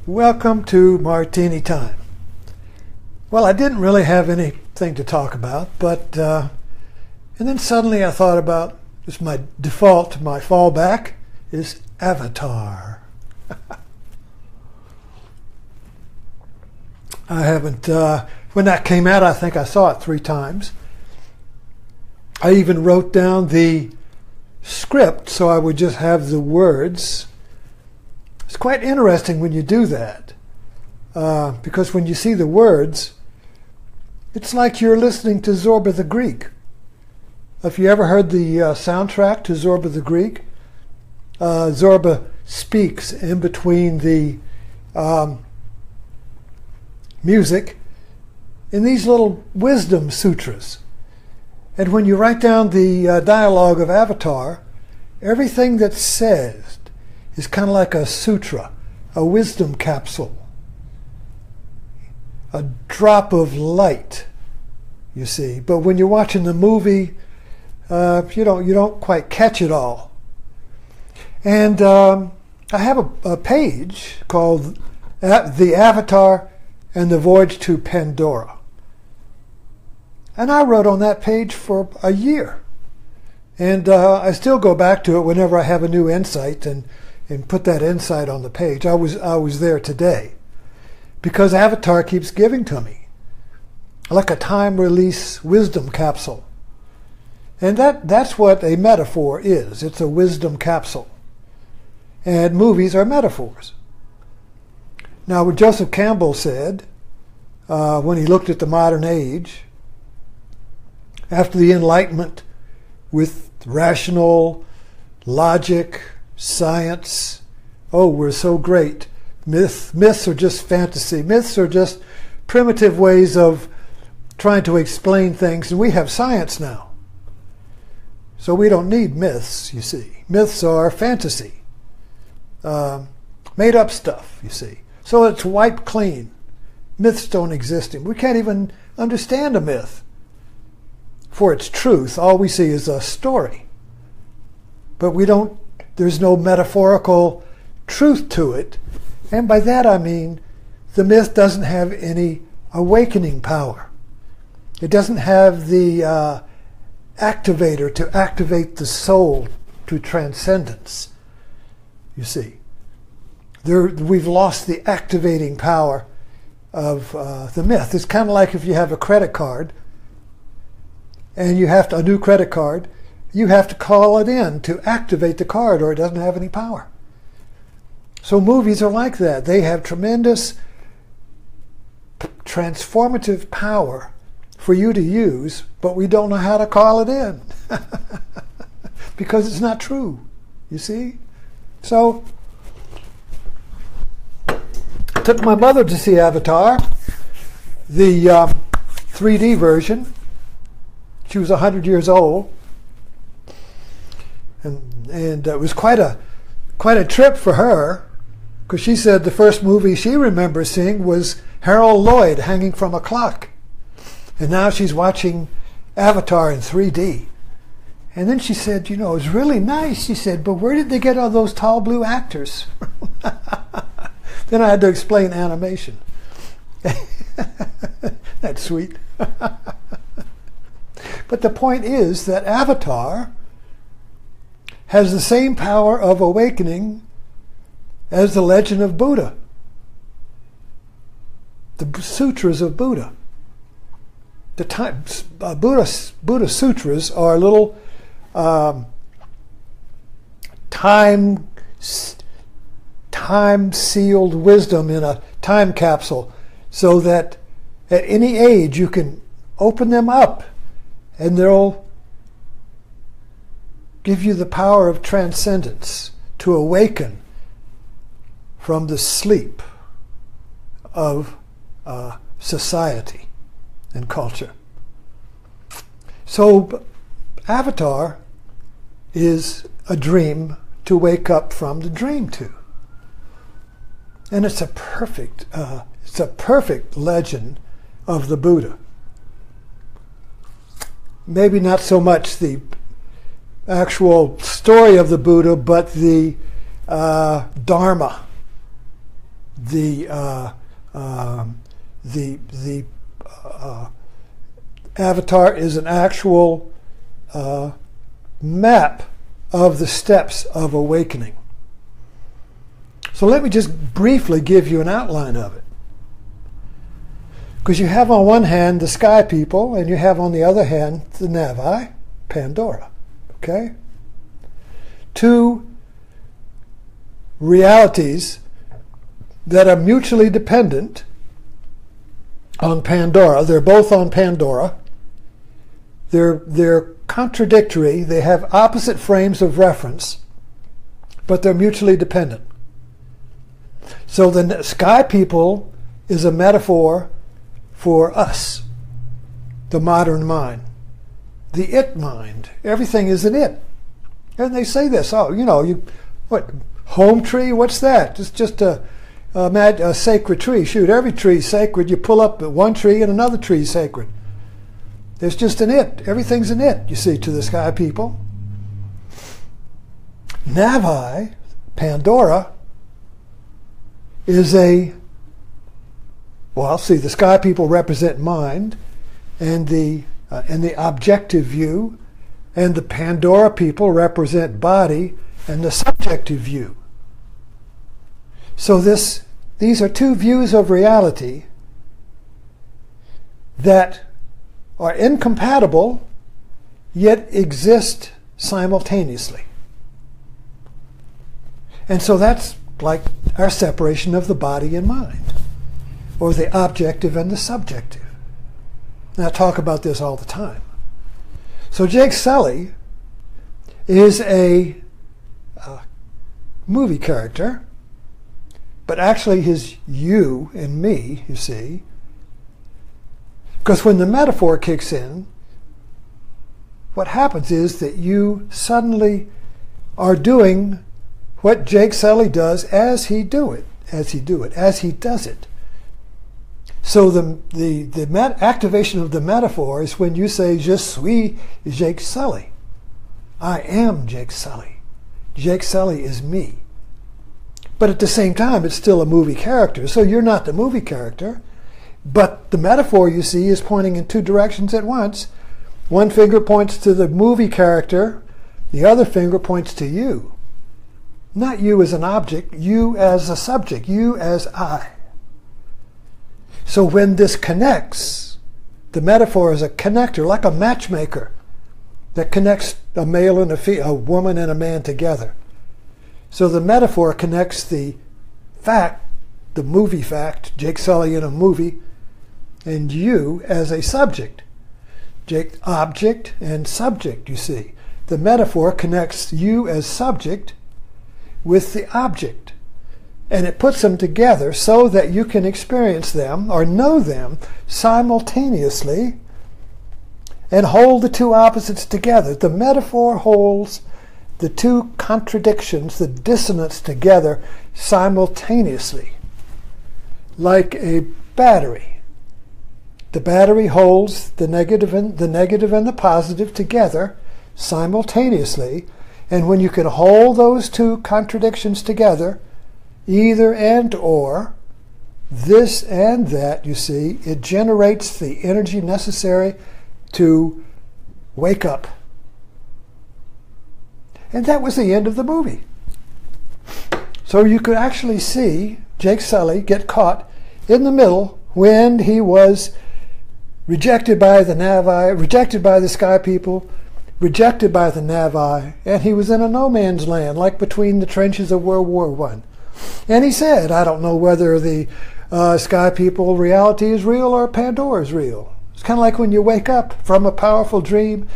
Welcome to Martini Time. Well, I didn't really have anything to talk about, but and then suddenly I thought about just my default, my fallback is Avatar. I haven't, when that came out, I think I saw it 3 times. I even wrote down the script so I would just have the words. It's quite interesting when you do that, because when you see the words, it's like you're listening to Zorba the Greek. If you ever heard the soundtrack to Zorba the Greek, Zorba speaks in between the music in these little wisdom sutras. And when you write down the dialogue of Avatar, everything that's said is kind of like a sutra, a wisdom capsule, a drop of light, you see. But when you're watching the movie, you don't quite catch it all. And I have a page called The Avatar and the Voyage to Pandora. And I wrote on that page for a year. And I still go back to it whenever I have a new insight and put that insight on the page. I was there today because Avatar keeps giving to me like a time release wisdom capsule. And that's what a metaphor is. It's a wisdom capsule. And movies are metaphors. Now, what Joseph Campbell said when he looked at the modern age, after the Enlightenment with rational logic, science, oh, we're so great. Myths are just fantasy. Myths are just primitive ways of trying to explain things, and we have science now. So we don't need myths, you see. Myths are fantasy. Made up stuff, you see. So it's wiped clean. Myths don't exist. We can't even understand a myth for its truth. All we see is a story. But there's no metaphorical truth to it. And by that I mean the myth doesn't have any awakening power. It doesn't have the activator to activate the soul to transcendence. You see, we've lost the activating power of the myth. It's kind of like if you have a credit card and you have a new credit card, you have to call it in to activate the card or it doesn't have any power. So movies are like that. They have tremendous transformative power for you to use, but we don't know how to call it in because it's not true, you see? So I took my mother to see Avatar, the 3D version. She was 100 years old. And it was quite a trip for her, because she said the first movie she remembers seeing was Harold Lloyd hanging from a clock. And now she's watching Avatar in 3D. And then she said, it was really nice. She said, but where did they get all those tall blue actors? Then I had to explain animation. That's sweet. But the point is that Avatar has the same power of awakening as the legend of Buddha, the sutras of Buddha. Buddha sutras are little time-sealed wisdom in a time capsule, so that at any age you can open them up and they'll give you the power of transcendence to awaken from the sleep of society and culture. So Avatar is a dream to wake up from the dream to. And it's a perfect legend of the Buddha. Maybe not so much the actual story of the Buddha, but the Dharma the avatar is an actual map of the steps of awakening. So let me just briefly give you an outline of it. Because you have on one hand the sky people, and you have on the other hand the Navi, Pandora. Okay? Two realities that are mutually dependent on Pandora. They're both on Pandora. They're contradictory. They have opposite frames of reference, but they're mutually dependent. So the sky people is a metaphor for us, the modern mind, the it mind. Everything is an it. And they say this, what, home tree, what's that? It's just a sacred tree. Shoot, every tree is sacred. You pull up one tree and another tree is sacred. There's just an it. Everything's an it, you see, to the sky people. Navi, Pandora, is the sky people represent mind and the objective view, and the Pandora people represent body and the subjective view. So these are two views of reality that are incompatible yet exist simultaneously. And so that's like our separation of the body and mind, or the objective and the subjective. And I talk about this all the time. So Jake Sully is a movie character, but actually his you and me, you see, because when the metaphor kicks in, what happens is that you suddenly are doing what Jake Sully does as he does it. So the activation of the metaphor is when you say, "Je suis Jake Sully." I am Jake Sully. Jake Sully is me. But at the same time, it's still a movie character. So you're not the movie character. But the metaphor, you see, is pointing in two directions at once. One finger points to the movie character. The other finger points to you. Not you as an object, you as a subject, you as I. So when this connects, the metaphor is a connector, like a matchmaker that connects a male and a woman and a man together. So the metaphor connects the fact, the movie fact, Jake Sully in a movie, and you as a subject. Jake, object and subject, you see. The metaphor connects you as subject with the object. And it puts them together so that you can experience them or know them simultaneously and hold the two opposites together. The metaphor holds the two contradictions, the dissonance together simultaneously, like a battery. The battery holds the negative and the positive together simultaneously, and when you can hold those two contradictions together, either and or, this and that, you see, it generates the energy necessary to wake up. And that was the end of the movie. So you could actually see Jake Sully get caught in the middle when he was rejected by the Navi, rejected by the sky people, rejected by the Navi, and he was in a no man's land, like between the trenches of World War I. And he said, I don't know whether the sky people reality is real or Pandora is real. It's kind of like when you wake up from a powerful dream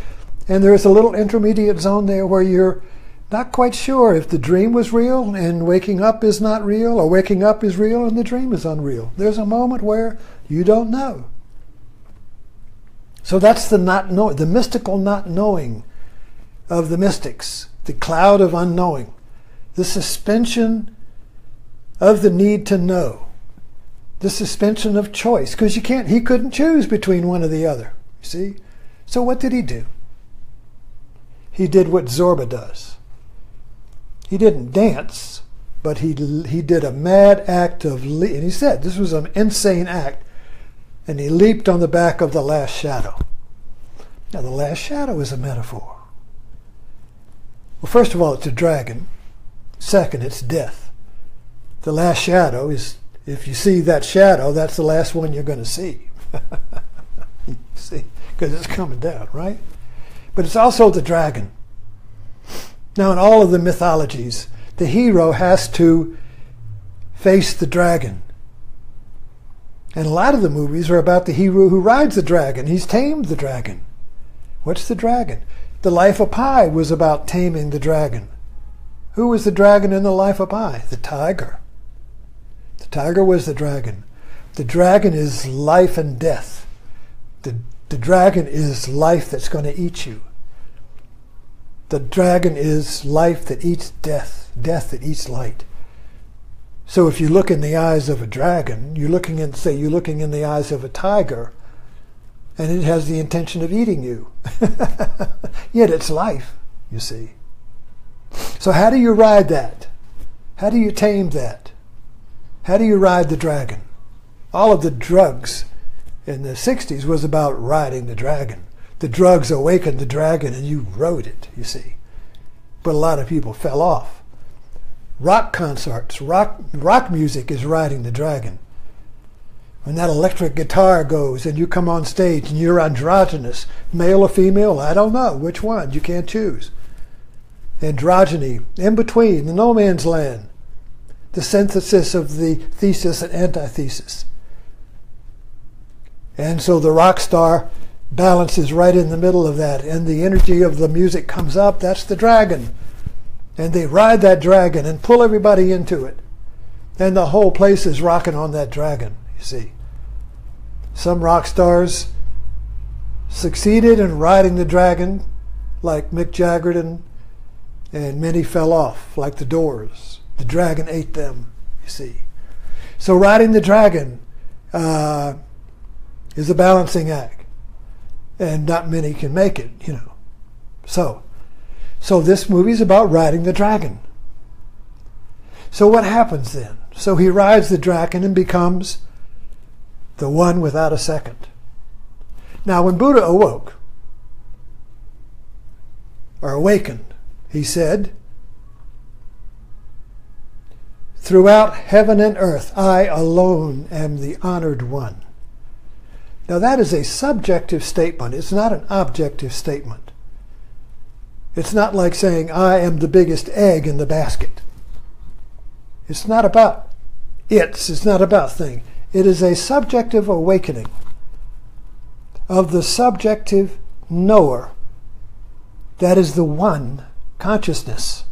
and there's a little intermediate zone there where you're not quite sure if the dream was real and waking up is not real, or waking up is real and the dream is unreal. There's a moment where you don't know. So that's the not knowing, the mystical not knowing of the mystics, the cloud of unknowing, the suspension of the need to know, the suspension of choice, because he couldn't choose between one or the other, you see? So what did he do? He did what Zorba does. He didn't dance, but he did a mad act of, and he said this was an insane act, and he leaped on the back of the last shadow. Now the last shadow is a metaphor. Well, first of all, it's a dragon. Second, it's death. The last shadow is, if you see that shadow, that's the last one you're going to see. See, because it's coming down, right? But it's also the dragon. Now, in all of the mythologies, the hero has to face the dragon. And a lot of the movies are about the hero who rides the dragon. He's tamed the dragon. What's the dragon? The Life of Pi was about taming the dragon. Who was the dragon in the Life of Pi? The tiger. The tiger was the dragon. The dragon is life and death. The dragon is life that's going to eat you. The dragon is life that eats death, death that eats light. So if you look in the eyes of a dragon, you're looking in the eyes of a tiger, and it has the intention of eating you. Yet it's life, you see. So how do you ride that? How do you tame that? How do you ride the dragon? All of the drugs in the 60s was about riding the dragon. The drugs awakened the dragon and you rode it, you see. But a lot of people fell off. Rock concerts, rock music is riding the dragon. When that electric guitar goes and you come on stage and you're androgynous, male or female, I don't know which one, you can't choose. Androgyny, in between, the no man's land, the synthesis of the thesis and antithesis. And so the rock star balances right in the middle of that, and the energy of the music comes up, that's the dragon. And they ride that dragon and pull everybody into it. And the whole place is rocking on that dragon, you see. Some rock stars succeeded in riding the dragon, like Mick Jagger, and many fell off, like the Doors. The dragon ate them, you see. So riding the dragon is a balancing act. And not many can make it, you know. So this movie is about riding the dragon. So what happens then? So he rides the dragon and becomes the one without a second. Now when Buddha awoke, or awakened, he said, "Throughout heaven and earth, I alone am the honored one." Now that is a subjective statement. It's not an objective statement. It's not like saying, I am the biggest egg in the basket. It's not about it's not about thing. It is a subjective awakening of the subjective knower. That is the one consciousness.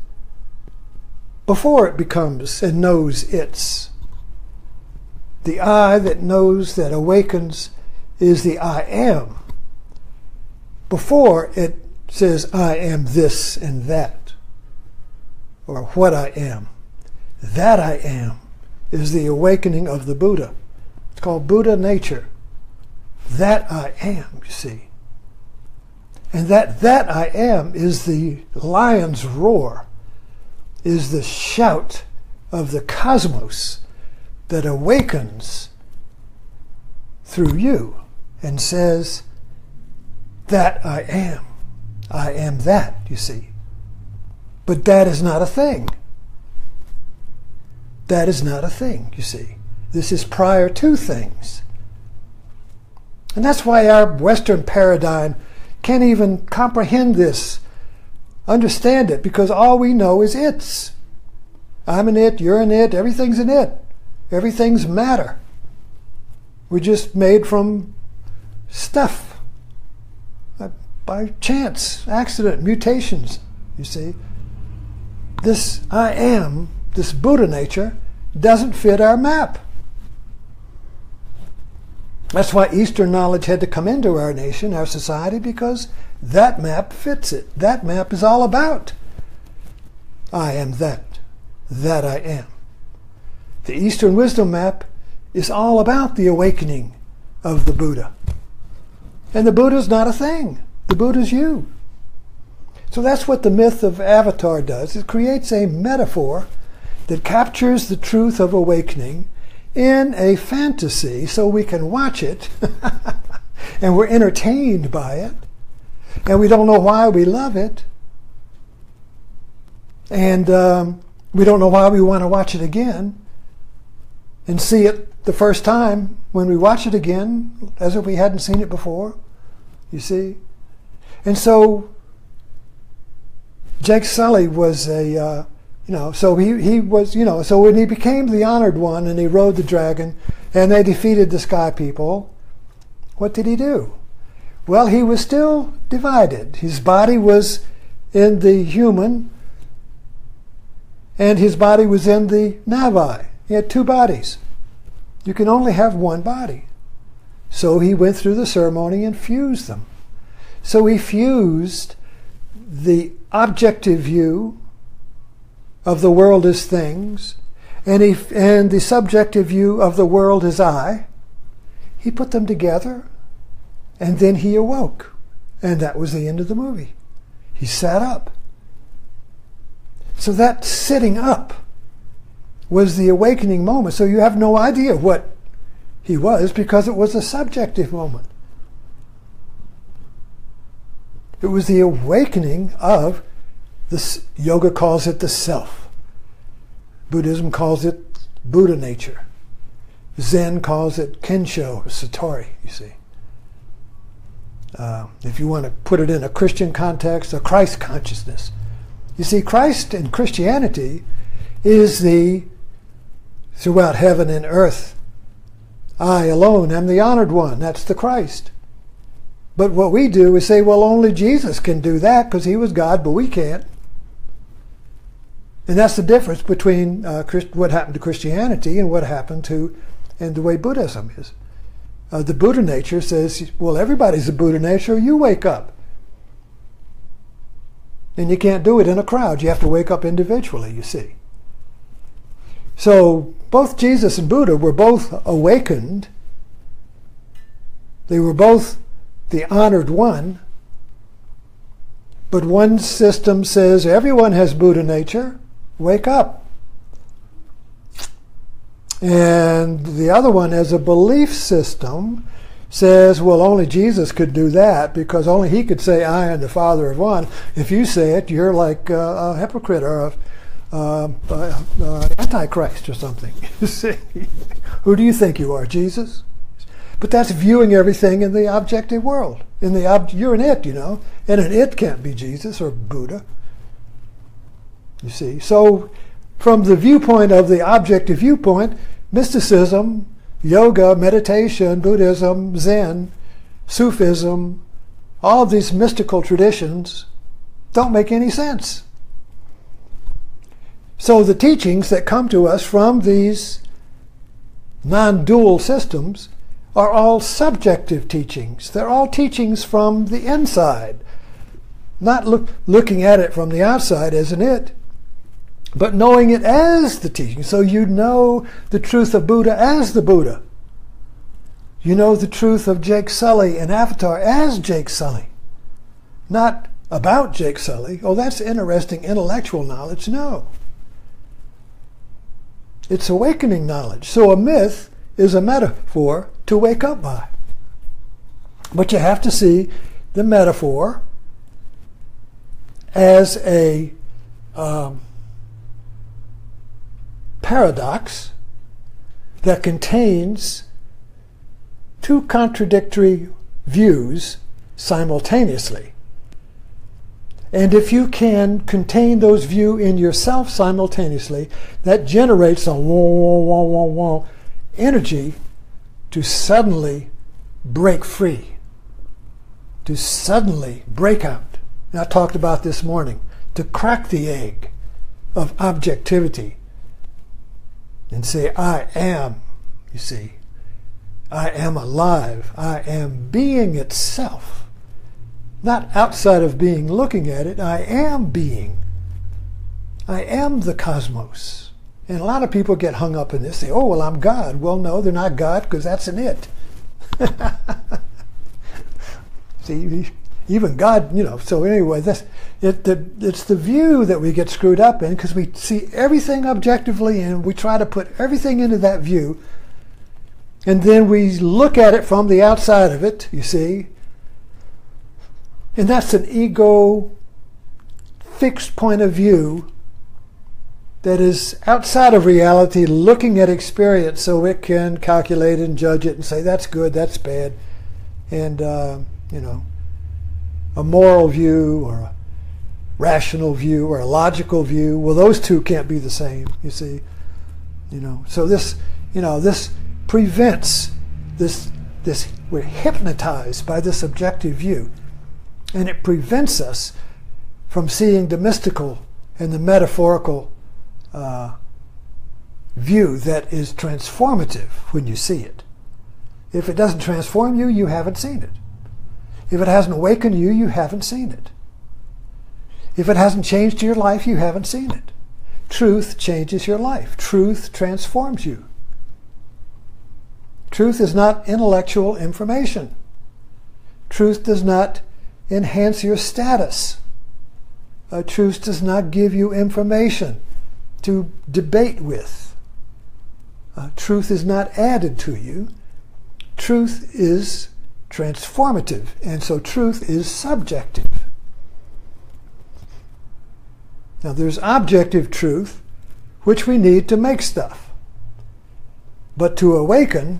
Before it becomes and knows it's. The I that knows, that awakens, is the I am. Before it says I am this and that, or what I am. That I am is the awakening of the Buddha. It's called Buddha nature. That I am, you see. And that I am is the lion's roar, is the shout of the cosmos that awakens through you and says, that I am. I am that, you see. But that is not a thing. That is not a thing, you see. This is prior to things. And that's why our Western paradigm can't even comprehend this, understand it, because all we know is it's. I'm an it, you're an it, everything's an it. Everything's matter. We're just made from stuff. By chance, accident, mutations, you see. This I am, this Buddha nature, doesn't fit our map. That's why Eastern knowledge had to come into our nation, our society, because that map fits it. That map is all about I am that I am. The Eastern wisdom map is all about the awakening of the Buddha. And the Buddha's not a thing. The Buddha's you. So that's what the myth of Avatar does. It creates a metaphor that captures the truth of awakening in a fantasy so we can watch it and we're entertained by it and we don't know why we love it and we don't know why we want to watch it again and see it the first time when we watch it again as if we hadn't seen it before, you see. And so Jake Sully was so he was, so when he became the honored one and he rode the dragon and they defeated the sky people, what did he do? Well, he was still divided. His body was in the human and his body was in the Navi. He had two bodies. You can only have one body. So he went through the ceremony and fused them. So he fused the objective view of the world as things, and the subjective view of the world as I. He put them together, and then he awoke. And that was the end of the movie. He sat up. So that sitting up was the awakening moment. So you have no idea what he was because it was a subjective moment. It was the awakening of this. Yoga calls it the self. Buddhism calls it Buddha nature. Zen calls it Kensho, or Satori, you see. If you want to put it in a Christian context, a Christ consciousness. You see, Christ in Christianity is the throughout heaven and earth. I alone am the honored one. That's the Christ. But what we do is say, well, only Jesus can do that because he was God, but we can't. And that's the difference between what happened to Christianity and what happened to, and the way Buddhism is. The Buddha nature says, well, everybody's a Buddha nature, you wake up. And you can't do it in a crowd. You have to wake up individually, you see. So both Jesus and Buddha were both awakened. They were both the honored one. But one system says everyone has Buddha nature. Wake up. And the other one, as a belief system, says, well, only Jesus could do that because only he could say, I am the Father of one. If you say it, you're like a hypocrite or Antichrist or something. You see? Who do you think you are, Jesus? But that's viewing everything in the objective world. You're an it, and an it can't be Jesus or Buddha. You see? So from the viewpoint of the objective viewpoint, mysticism, yoga, meditation, Buddhism, Zen, Sufism, all of these mystical traditions don't make any sense. So the teachings that come to us from these non-dual systems are all subjective teachings. They're all teachings from the inside, not looking at it from the outside as an it, but knowing it as the teaching. So you know the truth of Buddha as the Buddha. You know the truth of Jake Sully and Avatar as Jake Sully. Not about Jake Sully. Oh, that's interesting intellectual knowledge. No. It's awakening knowledge. So a myth is a metaphor to wake up by. But you have to see the metaphor as a paradox that contains two contradictory views simultaneously. And if you can contain those views in yourself simultaneously, that generates a energy to suddenly break free, to suddenly break out. And I talked about this morning, to crack the egg of objectivity and say, I am, you see, I am alive, I am being itself. Not outside of being looking at it, I am being. I am the cosmos. And a lot of people get hung up in this, say, oh, well, I'm God. Well, no, they're not God because that's an it. See, even God, so anyway, it's the view that we get screwed up in, because we see everything objectively and we try to put everything into that view, and then we look at it from the outside of it, you see, and that's an ego fixed point of view that is outside of reality, looking at experience so it can calculate and judge it and say that's good, that's bad, and a moral view or a rational view or a logical view. Well, those two can't be the same, you see. So this prevents this. We're hypnotized by this objective view, and it prevents us from seeing the mystical and the metaphorical view that is transformative when you see it. If it doesn't transform you, you haven't seen it. If it hasn't awakened you, you haven't seen it. If it hasn't changed your life, you haven't seen it. Truth changes your life. Truth transforms you. Truth is not intellectual information. Truth does not enhance your status. Truth does not give you information to debate with. Truth is not added to you. Truth is transformative, and so truth is subjective. Now there's objective truth, which we need to make stuff. But to awaken,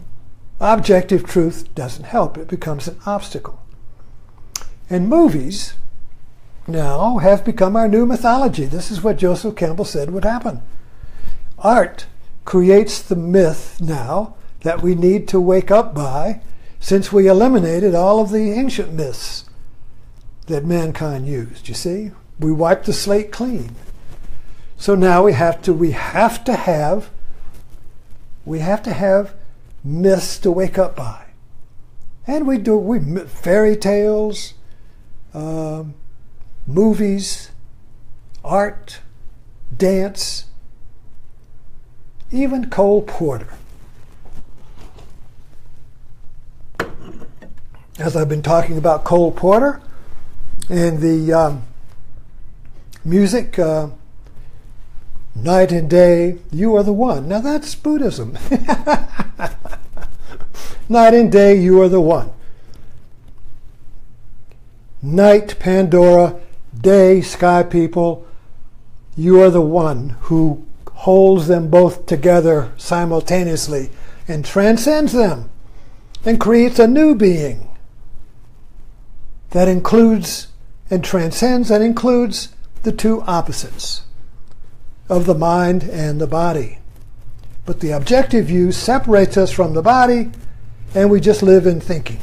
objective truth doesn't help. It becomes an obstacle. And movies now have become our new mythology. This is what Joseph Campbell said would happen. Art creates the myth now that we need to wake up by, since we eliminated all of the ancient myths that mankind used. You see, we wiped the slate clean. So now we have to have myths to wake up by, and we fairy tales, movies, art, dance, even Cole Porter. As I've been talking about Cole Porter and the music, Night and Day, You Are the One. Now that's Buddhism. Night and day, you are the one. Night, Pandora, day, sky people, you are the one who holds them both together simultaneously and transcends them and creates a new being that includes and transcends and includes the two opposites of the mind and the body. But the objective view separates us from the body, and we just live in thinking.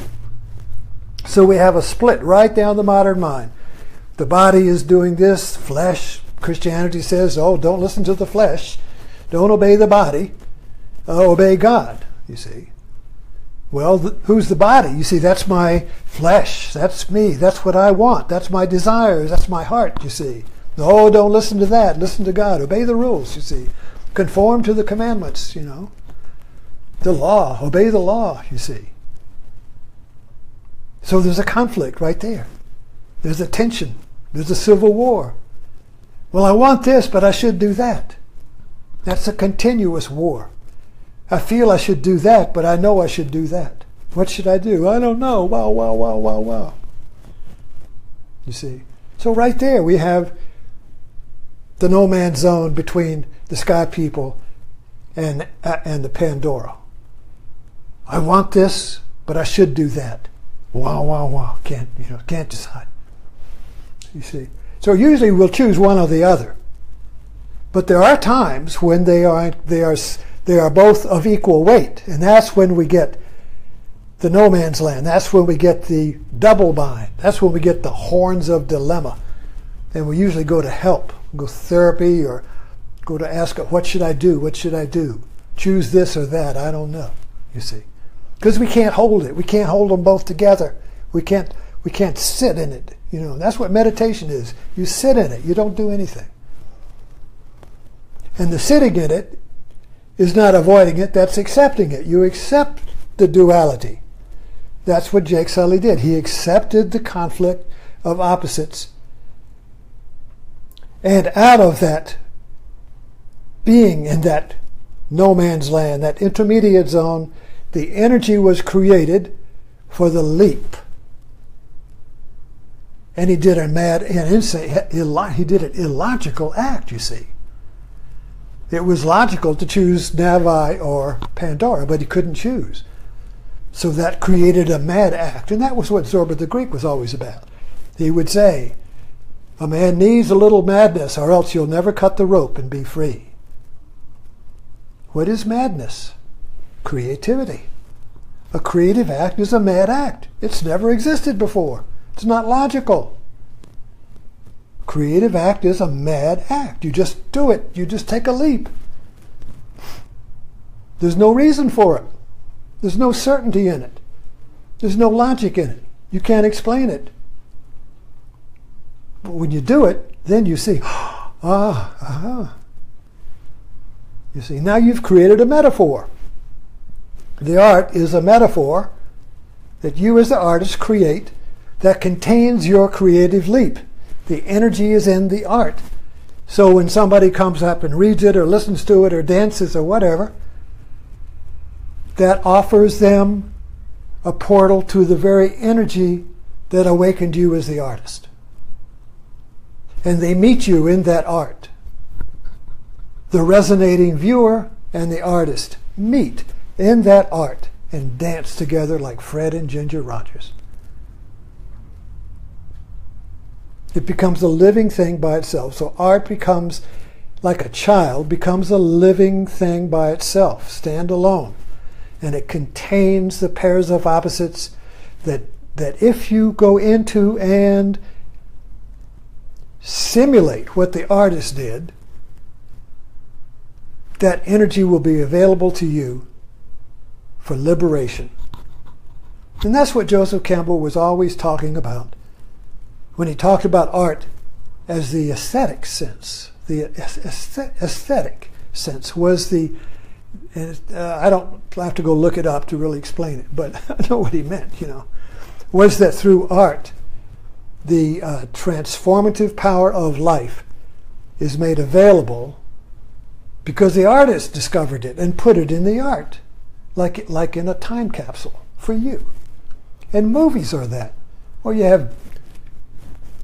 So we have a split right down the modern mind. The body is doing this, flesh. Christianity says, oh, don't listen to the flesh. Don't obey the body. Obey God, you see. Well, who's the body? You see, that's my flesh. That's me. That's what I want. That's my desires. That's my heart, you see. No, don't listen to that. Listen to God. Obey the rules, you see. Conform to the commandments, The law. Obey the law, you see. So there's a conflict right there. There's a tension. There's a civil war. Well, I want this, but I should do that. That's a continuous war. I feel I should do that, but I know I should do that. What should I do? I don't know. Wow, wow, wow, wow, wow. You see? So right there we have the no man's zone between the sky people and the Pandora. I want this, but I should do that. Wow, wow, wow. Can't decide. You see? So usually we'll choose one or the other. But there are times when they are both of equal weight, and that's when we get the no man's land. That's when we get the double bind. That's when we get the horns of dilemma. And we usually go to help, go therapy, or go to ask, what should I do? What should I do? Choose this or that. I don't know, you see. Because we can't hold it. We can't hold them both together. We can't sit in it. That's what meditation is. You sit in it. You don't do anything. And the sitting in it is not avoiding it. That's accepting it. You accept the duality. That's what Jake Sully did. He accepted the conflict of opposites. And out of that being in that no man's land, that intermediate zone, the energy was created for the leap. And he did a mad and insane, he did an illogical act, you see. It was logical to choose Navi or Pandora, but he couldn't choose. So that created a mad act. And that was what Zorba the Greek was always about. He would say, a man needs a little madness, or else you'll never cut the rope and be free. What is madness? Creativity. A creative act is a mad act. It's never existed before. It's not logical. Creative act is a mad act. You just do it. You just take a leap. There's no reason for it. There's no certainty in it. There's no logic in it. You can't explain it. But when you do it, then you see, You see, now you've created a metaphor. The art is a metaphor that you as the artist create that contains your creative leap. The energy is in the art. So when somebody comes up and reads it or listens to it or dances or whatever, that offers them a portal to the very energy that awakened you as the artist. And they meet you in that art. The resonating viewer and the artist meet in that art and dance together like Fred and Ginger Rogers. It becomes a living thing by itself. So art becomes, like a child, becomes a living thing by itself, stand alone. And it contains the pairs of opposites that if you go into and simulate what the artist did, that energy will be available to you for liberation. And that's what Joseph Campbell was always talking about when he talked about art as the aesthetic sense. The aesthetic sense was the, I don't have to go look it up to really explain it, but I know what he meant, was that through art, the transformative power of life is made available because the artist discovered it and put it in the art, like in a time capsule for you. And movies are that. Or you have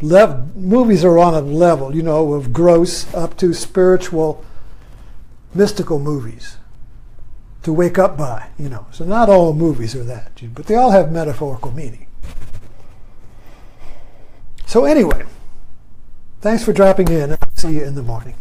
movies are on a level, of gross up to spiritual, mystical movies to wake up by, So not all movies are that, but they all have metaphorical meaning. So anyway, thanks for dropping in. I'll see you in the morning.